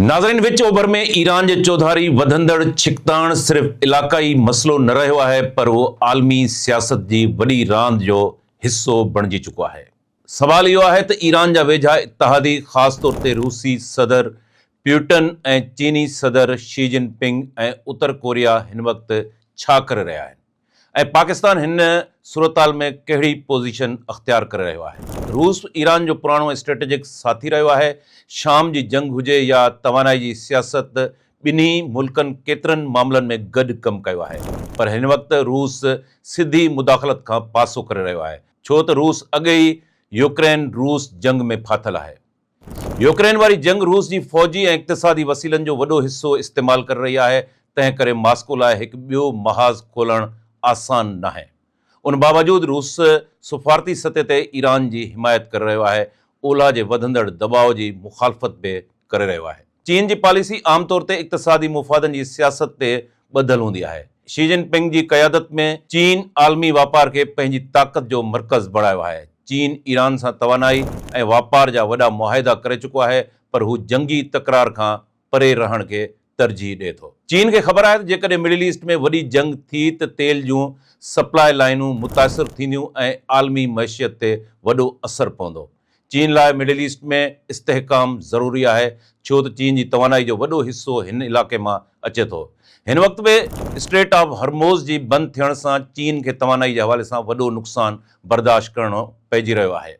नाज़रीन, विच ओभर में ईरान जे चौधारी वधंदड़ छिकताण सिर्फ़ इलाक़ाई मसलो न रहियो आहे, पर वो आलमी सियासत जी वॾी रांदि जो हिस्सो बणिजी चुको आहे। सवाल इहो आहे त ईरान जा वेझा इत्तहादी, ख़ासि तौर ते रूसी सदर प्यूटन ऐं चीनी सदर शी जिनपिंग ऐं उत्तर कोरिया हिन वक़्तु छा करे रहिया आहिनि ऐं पाकिस्तान हिन सूरताल में कहिड़ी पोज़ीशन अख़्तियार करे रहियो आहे। रूस ईरान जो पुराणो स्ट्रेटेजिक साथी रहियो आहे। शाम जी जंग हुजे या तवानाई जी सियासत, ॿिन्ही मुल्कनि केतिरनि मामलनि में गॾु कमु कयो आहे, पर हिन वक़्तु रूस सिधी मुदाख़लत खां पासो करे रहियो आहे, छो त रूस अॻे ई यूक्रेन रूस जंग में फाथल आहे। यूक्रेन वारी जंग रूस जी फ़ौजी ऐं इक़्तिसादी वसीलनि जो वॾो हिसो इस्तेमालु करे रही आहे। तंहिं करे मॉस्को लाइ हिकु ॿियो महाज़ खोलणु आसान नाहे। उन बावजूदु रूस सफ़ारती सतह ते ईरान जी हिमायत करे रहियो आहे, ओलह जे वधंदड़ दबाव जी मुखालफ़त बि करे रहियो आहे। चीन जी पॉलिसी आमतौर ते इक़्तिसादी मुफ़ादनि जी सियासत ते ॿधल हूंदी आहे। शी जिनपिंग जी क़यादत में चीन आलमी वापार खे पंहिंजी ताक़त जो मर्कज़ बणायो आहे। चीन ईरान सां तवानाई ऐं वापार जा वॾा मुआहिदा करे चुको आहे, पर हू जंगी तकरार खां परे रहण खे तरजीह ॾिए थो। चीन खे ख़बर आहे त जेकॾहिं मिडिल ईस्ट में वॾी जंग थी त तेल जूं सप्लाई लाइनूं मुतासिर थींदियूं ऐं आलमी मईशियत ते वॾो असरु पवंदो। चीन लाइ मिडिल ईस्ट में इस्तेहकाम ज़रूरी आहे, छो त चीन जी तवानाई जो वॾो हिसो हिन इलाक़े मां अचे थो। हिन वक़्तु बि स्ट्रेट ऑफ हॉर्मुज़ जी बंदि थियण सां चीन खे तवानाई जे हवाले सां वॾो नुक़सानु बर्दाश्त करणो पइजी रहियो आहे।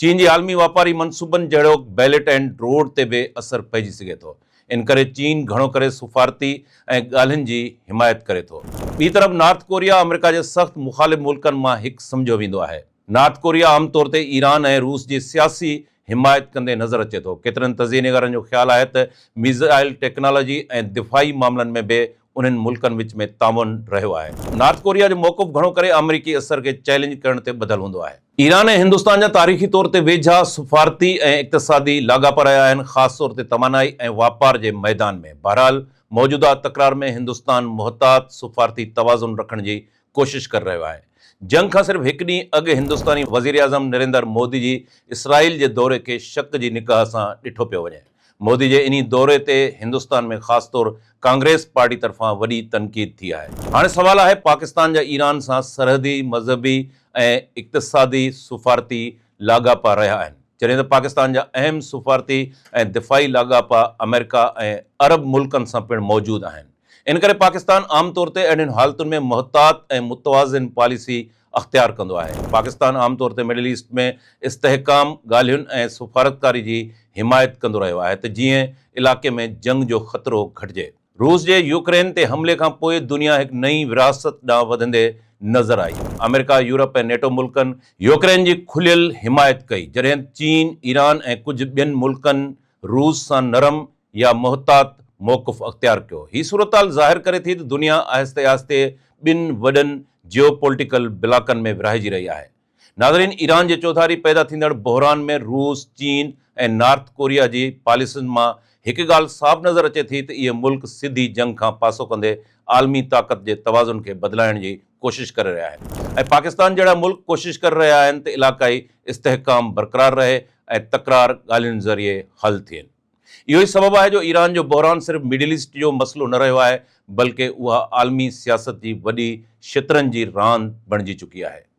चीन जी आलमी वापारी मनसूबनि जहिड़ो बेल्ट एंड रोड ते बि असरु पइजी सघे थो। इन करे चीन घणो करे सफ़ारती ऐं ॻाल्हियुनि जी हिमायत करे थो। ॿी तरफ़ नॉर्थ कोरिया अमेरिका जे सख़्तु मुख़ालिफ़ मुल्कनि मां हिकु सम्झो वेंदो आहे। नॉर्थ कोरिया आमतौर ते ईरान ऐं रूस जी सियासी हिमायत कंदे नज़र अचे थो। केतिरनि तज़ीनगरनि जो ख़्यालु आहे त मिज़ाइल टेक्नोलॉजी ऐं दिफ़ाई मामलनि में बि उन्हनि मुल्कनि विच में ताउन रहियो आहे। नॉर्थ कोरिया जो मौक़िफ़ घणो करे अमेरिकी असर खे चैलेंज करण ते ॿधल हूंदो आहे। ईरान ऐं हिंदुस्तान जा तारीख़ी तौर ते वेझा सफ़ारती ऐं इक़्तिसादी लाॻापा रहिया आहिनि, ख़ासि तौर ते तवानाई ऐं वापार जे मैदान में। बहरहाल, मौजूदा तकरार में हिंदुस्तान मुहतात सफ़ारती तवाज़ुन रखण जी कोशिश करे रहियो आहे। जंग खां सिर्फ़ु हिकु ॾींहुं अॻु हिंदुस्तानी वज़ीर आज़म नरेंद्र मोदी जी इसराइल जे दौरे खे शक जी निगाह सां ॾिठो पियो वञे। मोदी जे इन दौरे ते हिंदुस्तान में ख़ासि तौर कांग्रेस पार्टी तरफ़ां वॾी तनक़ीद थी आहे। हाणे सवाल आहे, पाकिस्तान जा ईरान सां सरहदी, मज़हबी ऐं इक़्तिसादी सफ़ारती लाॻापा रहिया आहिनि, जॾहिं त पाकिस्तान जा अहम सफ़ारती ऐं दिफ़ाई लाॻापा अमेरिका ऐं अरब मुल्कनि सां पिणु मौजूदु आहिनि। इन करे पाकिस्तान आमतौर ते अहिड़ियुनि हालतुनि में मुहतात ऐं मुतवाज़िन पॉलिसी अख़्तियार कंदो आहे। पाकिस्तान आमतौर ते मिडिल ईस्ट में इस्तेहकाम ॻाल्हियुनि ऐं सफ़ारतकारी जी हिमायत कंदो रहियो आहे त जीअं इलाक़े में जंग जो ख़तरो घटिजे। रूस जे यूक्रेन ते हमले खां पोइ दुनिया हिकु नई विरासत ॾांहुं वधंदे नज़र आई। अमेरिका, यूरोप ऐं नेटो मुल्कनि यूक्रेन जी खुलियल हिमायत कई, जॾहिं चीन, ईरान ऐं कुझु ॿियनि मुल्कनि रूस सां नरम या मुहतात मौक़िफ़ अख़्तियार कयो। हीअ सूरताल ज़ाहिर करे थी त दुनिया आहिस्ते आहिस्ते ॿिनि वॾनि जियोपॉलिटिकल ब्लॉकनि में विरहाइजी रही आहे। नाज़रीन, ईरान जे चौधारी पैदा थींदड़ बहरान में रूस, चीन ऐं नॉर्थ कोरिया जी पॉलिसियुनि मां हिकु ॻाल्हि साफ़ नज़र अचे थी त इहे मुल्क सिधी जंग खां पासो कंदे आलमी ताक़त जे तवाज़ुन खे बदिलाइण जी कोशिश करे रहिया आहिनि ऐं पाकिस्तान जहिड़ा मुल्क कोशिश करे रहिया आहिनि त इलाक़ाई इस्तेहकाम बरक़रार रहे ऐं तकरार ॻाल्हियुनि ज़रिए हल थियनि। इहो ई सबबु आहे जो ईरान जो बहरान सिर्फ़ु मिडिल ईस्ट जो मसइलो न रहियो आहे, बल्कि उहा आलमी सियासत जी वॾी शितरनि जी रांदि बणिजी चुकी आहे।